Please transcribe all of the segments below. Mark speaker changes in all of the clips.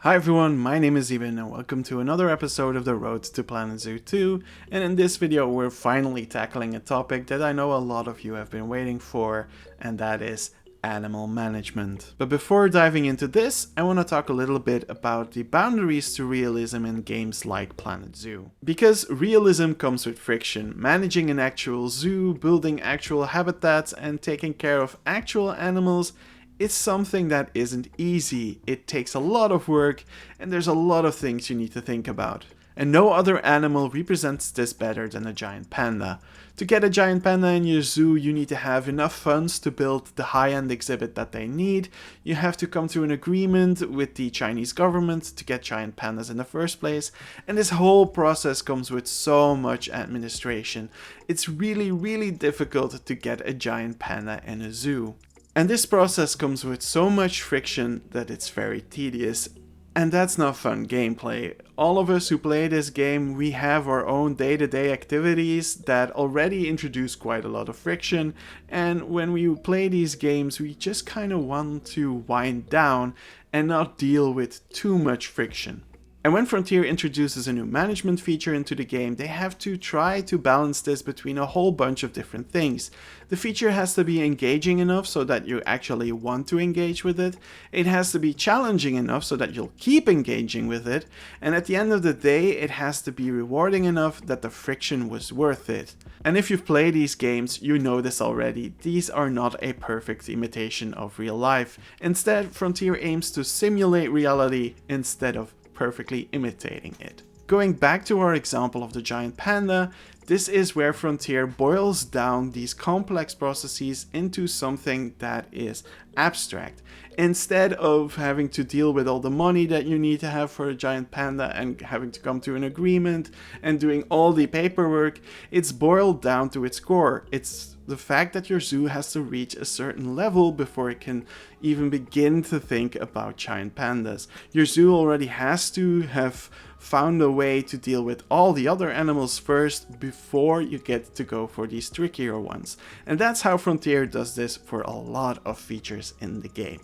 Speaker 1: Hi everyone, my name is Iben and welcome to another episode of the Road to Planet Zoo 2, and in this video we're finally tackling a topic that I know a lot of you have been waiting for, and that is animal management. But before diving into this, I want to talk a little bit about the boundaries to realism in games like Planet Zoo. Because realism comes with friction, managing an actual zoo, building actual habitats, and taking care of actual animals. It's something that isn't easy, it takes a lot of work, and there's a lot of things you need to think about. And no other animal represents this better than a giant panda. To get a giant panda in your zoo, you need to have enough funds to build the high-end exhibit that they need. You have to come to an agreement with the Chinese government to get giant pandas in the first place. And this whole process comes with so much administration. It's really difficult to get a giant panda in a zoo. And this process comes with so much friction that it's very tedious. And that's not fun gameplay. All of us who play this game, we have our own day-to-day activities that already introduce quite a lot of friction. And when we play these games, we just kind of want to wind down and not deal with too much friction. And when Frontier introduces a new management feature into the game, they have to try to balance this between a whole bunch of different things. The feature has to be engaging enough so that you actually want to engage with it. It has to be challenging enough so that you'll keep engaging with it. And at the end of the day, it has to be rewarding enough that the friction was worth it. And if you've played these games, you know this already. These are not a perfect imitation of real life. Instead, Frontier aims to simulate reality instead of perfectly imitating it. Going back to our example of the giant panda, this is where Frontier boils down these complex processes into something that is abstract. Instead of having to deal with all the money that you need to have for a giant panda and having to come to an agreement and doing all the paperwork, it's boiled down to its core. It's the fact that your zoo has to reach a certain level before it can even begin to think about giant pandas. Your zoo already has to have found a way to deal with all the other animals first before you get to go for these trickier ones. And that's how Frontier does this for a lot of features in the game.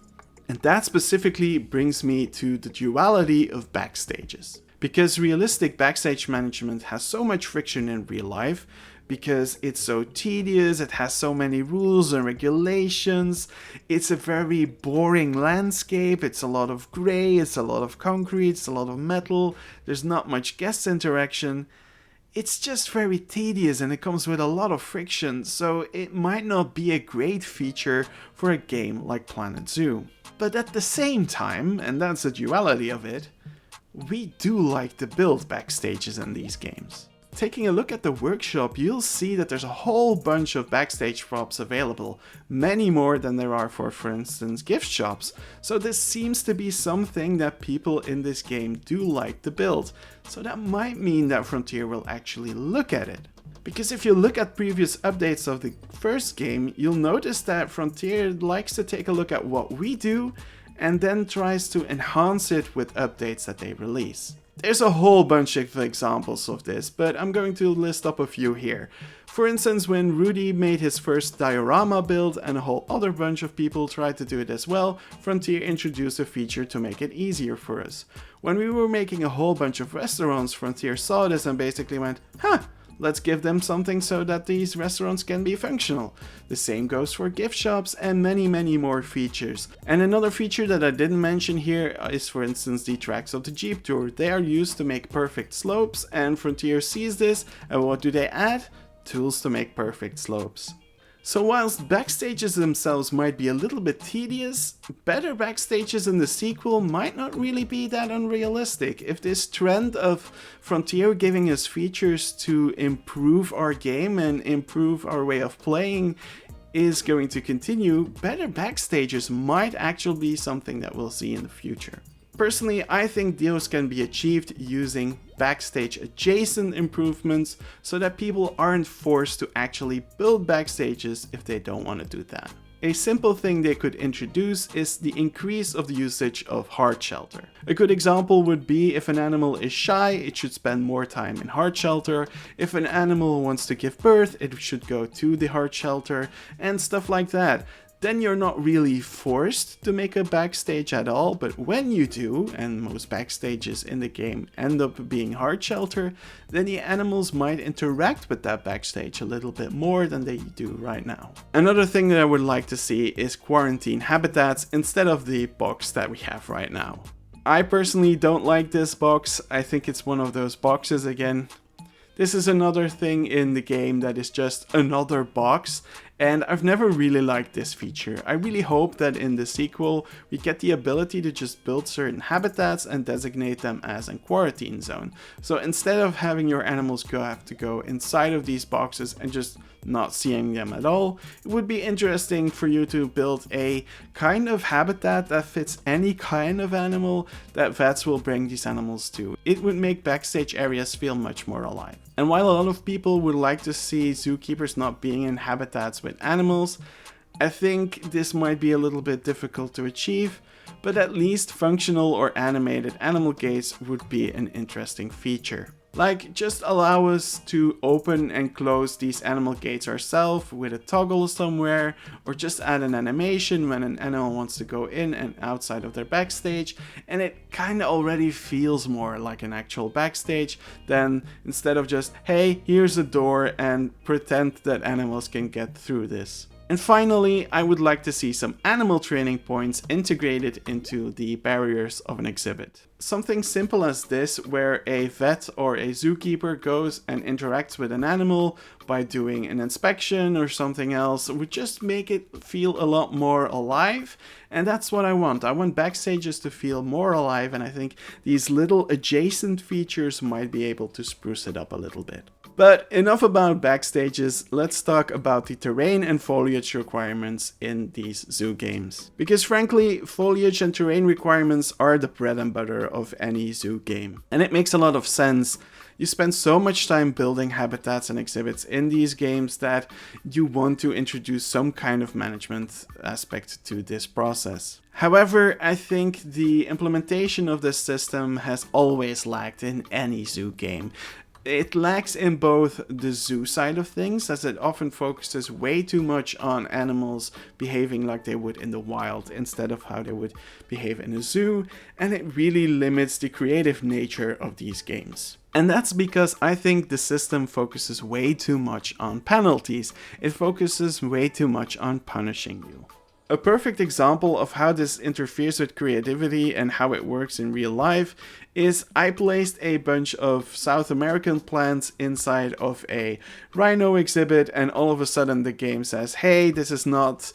Speaker 1: And that specifically brings me to the duality of backstages. Because realistic backstage management has so much friction in real life, because it's so tedious, it has so many rules and regulations, it's a very boring landscape, it's a lot of grey, it's a lot of concrete, it's a lot of metal, there's not much guest interaction. It's just very tedious and it comes with a lot of friction, so it might not be a great feature for a game like Planet Zoo. But at the same time, and that's the duality of it, we do like to build backstages in these games. Taking a look at the workshop, you'll see that there's a whole bunch of backstage props available, many more than there are for instance, gift shops. So this seems to be something that people in this game do like to build. So that might mean that Frontier will actually look at it. Because if you look at previous updates of the first game, you'll notice that Frontier likes to take a look at what we do and then tries to enhance it with updates that they release. There's a whole bunch of examples of this, but I'm going to list up a few here. For instance, when Rudy made his first diorama build and a whole other bunch of people tried to do it as well, Frontier introduced a feature to make it easier for us. When we were making a whole bunch of restaurants, Frontier saw this and basically went, let's give them something so that these restaurants can be functional. The same goes for gift shops and many more features. And another feature that I didn't mention here is, for instance, the tracks of the Jeep Tour. They are used to make perfect slopes, and Frontier sees this, and what do they add? Tools to make perfect slopes. So whilst backstages themselves might be a little bit tedious, better backstages in the sequel might not really be that unrealistic. If this trend of Frontier giving us features to improve our game and improve our way of playing is going to continue, better backstages might actually be something that we'll see in the future. Personally, I think those can be achieved using backstage adjacent improvements so that people aren't forced to actually build backstages if they don't want to do that. A simple thing they could introduce is the increase of the usage of hard shelter. A good example would be if an animal is shy, it should spend more time in hard shelter. If an animal wants to give birth, it should go to the hard shelter and stuff like that. then you're not really forced to make a backstage at all, but when you do, and most backstages in the game end up being hard shelter, then the animals might interact with that backstage a little bit more than they do right now. Another thing that I would like to see is quarantine habitats instead of the box that we have right now. I personally don't like this box. I think it's one of those boxes again. This is another thing in the game that is just another box, and I've never really liked this feature. I really hope that in the sequel we get the ability to just build certain habitats and designate them as a quarantine zone. So instead of having your animals have to go inside of these boxes and just not seeing them at all, it would be interesting for you to build a kind of habitat that fits any kind of animal that vets will bring these animals to. It would make backstage areas feel much more alive. And while a lot of people would like to see zookeepers not being in habitats with animals, I think this might be a little bit difficult to achieve, but at least functional or animated animal gates would be an interesting feature. Like, just allow us to open and close these animal gates ourselves with a toggle somewhere, or just add an animation when an animal wants to go in and outside of their backstage, and it kind of already feels more like an actual backstage than instead of just, hey, here's a door and pretend that animals can get through this. And finally, I would like to see some animal training points integrated into the barriers of an exhibit. Something simple as this, where a vet or a zookeeper goes and interacts with an animal by doing an inspection or something else, would just make it feel a lot more alive. And that's what I want. I want backstages to feel more alive, and I think these little adjacent features might be able to spruce it up a little bit. But enough about backstages, let's talk about the terrain and foliage requirements in these zoo games. Because frankly, foliage and terrain requirements are the bread and butter of any zoo game. And it makes a lot of sense. You spend so much time building habitats and exhibits in these games that you want to introduce some kind of management aspect to this process. However, I think the implementation of this system has always lacked in any zoo game. It lacks in both the zoo side of things, as it often focuses way too much on animals behaving like they would in the wild instead of how they would behave in a zoo, and it really limits the creative nature of these games. And that's because I think the system focuses way too much on penalties. It focuses way too much on punishing you. A perfect example of how this interferes with creativity and how it works in real life is I placed a bunch of South American plants inside of a rhino exhibit, and all of a sudden the game says, hey, this is not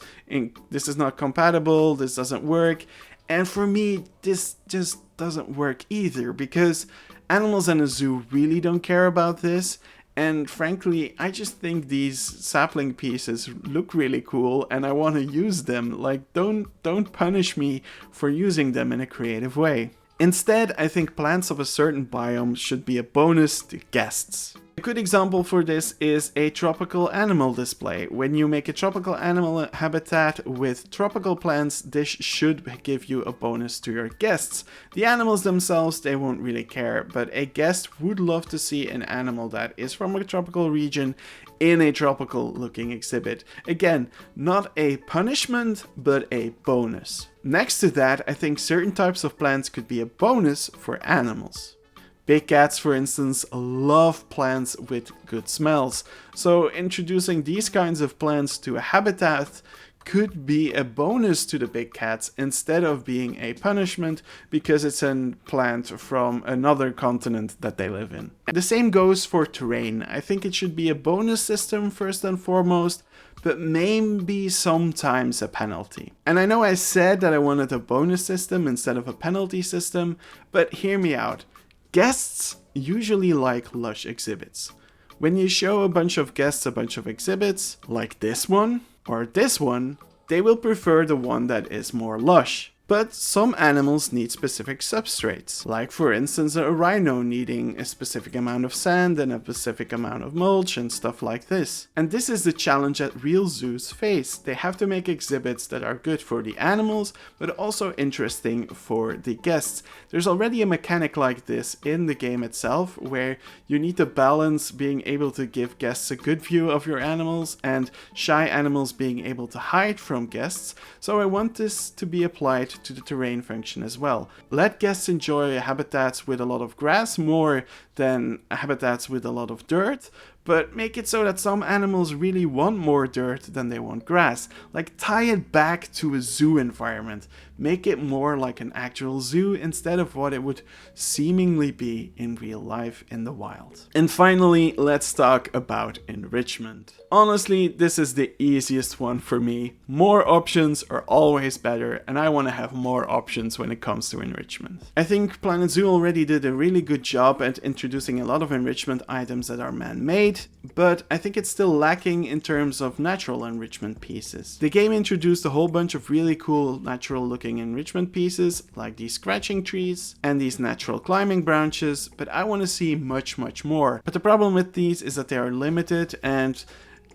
Speaker 1: compatible, this doesn't work. And for me, this just doesn't work either, because animals in a zoo really don't care about this. And frankly, I just think these sapling pieces look really cool and I want to use them. Like, don't punish me for using them in a creative way. Instead, I think plants of a certain biome should be a bonus to guests. A good example for this is a tropical animal display. When you make a tropical animal habitat with tropical plants, this should give you a bonus to your guests. The animals themselves, they won't really care, but a guest would love to see an animal that is from a tropical region in a tropical looking exhibit. Again, not a punishment, but a bonus. Next to that, I think certain types of plants could be a bonus for animals. Big cats, for instance, love plants with good smells, so introducing these kinds of plants to a habitat could be a bonus to the big cats instead of being a punishment because it's a plant from another continent that they live in. The same goes for terrain. I think it should be a bonus system first and foremost, but maybe sometimes a penalty. And I know I said that I wanted a bonus system instead of a penalty system, but hear me out. Guests usually like lush exhibits. When you show a bunch of guests a bunch of exhibits, like this one or this one, they will prefer the one that is more lush. But some animals need specific substrates, like for instance a rhino needing a specific amount of sand and a specific amount of mulch and stuff like this. And this is the challenge that real zoos face. They have to make exhibits that are good for the animals, but also interesting for the guests. There's already a mechanic like this in the game itself, where you need to balance being able to give guests a good view of your animals and shy animals being able to hide from guests. So I want this to be applied to the terrain function as well. Let guests enjoy habitats with a lot of grass more than habitats with a lot of dirt, but make it so that some animals really want more dirt than they want grass. Like, tie it back to a zoo environment. Make it more like an actual zoo instead of what it would seemingly be in real life in the wild. And finally, let's talk about enrichment. Honestly, this is the easiest one for me. More options are always better, and I want to have more options when it comes to enrichment. I think Planet Zoo already did a really good job at introducing a lot of enrichment items that are man-made, but I think it's still lacking in terms of natural enrichment pieces. The game introduced a whole bunch of really cool natural looking enrichment pieces, like these scratching trees and these natural climbing branches, but I want to see much more. But the problem with these is that they are limited and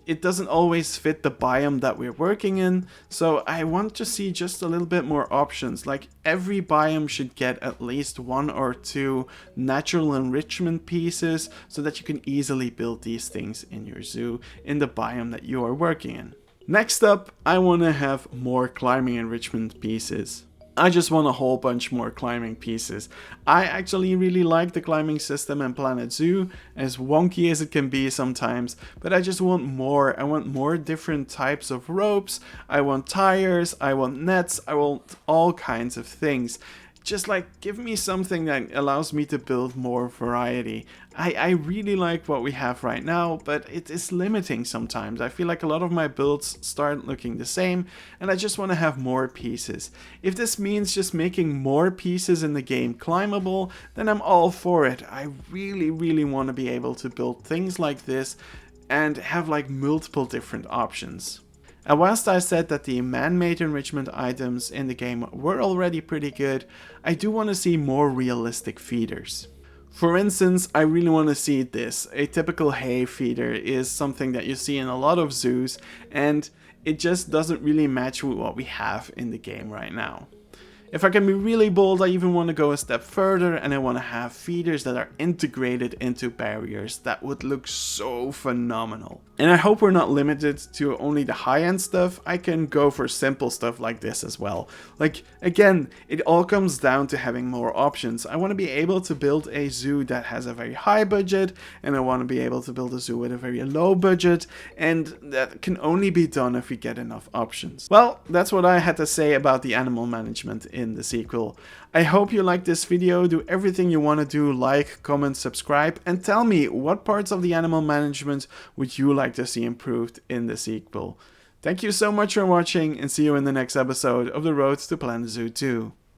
Speaker 1: it doesn't always fit the biome that we're working in, so I want to see just a little bit more options. Like, every biome should get at least 1 or 2 natural enrichment pieces so that you can easily build these things in your zoo in the biome that you are working in. Next up, I want to have more climbing enrichment pieces. I just want a whole bunch more climbing pieces. I actually really like the climbing system in Planet Zoo, as wonky as it can be sometimes, but I just want more. I want more different types of ropes, I want tires, I want nets, I want all kinds of things. Just like, give me something that allows me to build more variety. I really like what we have right now, but it is limiting sometimes. I feel like a lot of my builds start looking the same, and I just want to have more pieces. If this means just making more pieces in the game climbable, then I'm all for it. I really want to be able to build things like this and have like multiple different options. And whilst I said that the man-made enrichment items in the game were already pretty good, I do want to see more realistic feeders. For instance, I really want to see this. A typical hay feeder is something that you see in a lot of zoos, and it just doesn't really match with what we have in the game right now. If I can be really bold, I even want to go a step further, and I want to have feeders that are integrated into barriers. That would look so phenomenal. And I hope we're not limited to only the high-end stuff. I can go for simple stuff like this as well. Like, again, it all comes down to having more options. I want to be able to build a zoo that has a very high budget, and I want to be able to build a zoo with a very low budget, and that can only be done if we get enough options. Well, that's what I had to say about the animal management in the sequel. I hope you liked this video. Do everything you want to do, like, comment, subscribe, and tell me what parts of the animal management would you like to see improved in the sequel. Thank you so much for watching, and see you in the next episode of The Road to Planet Zoo 2.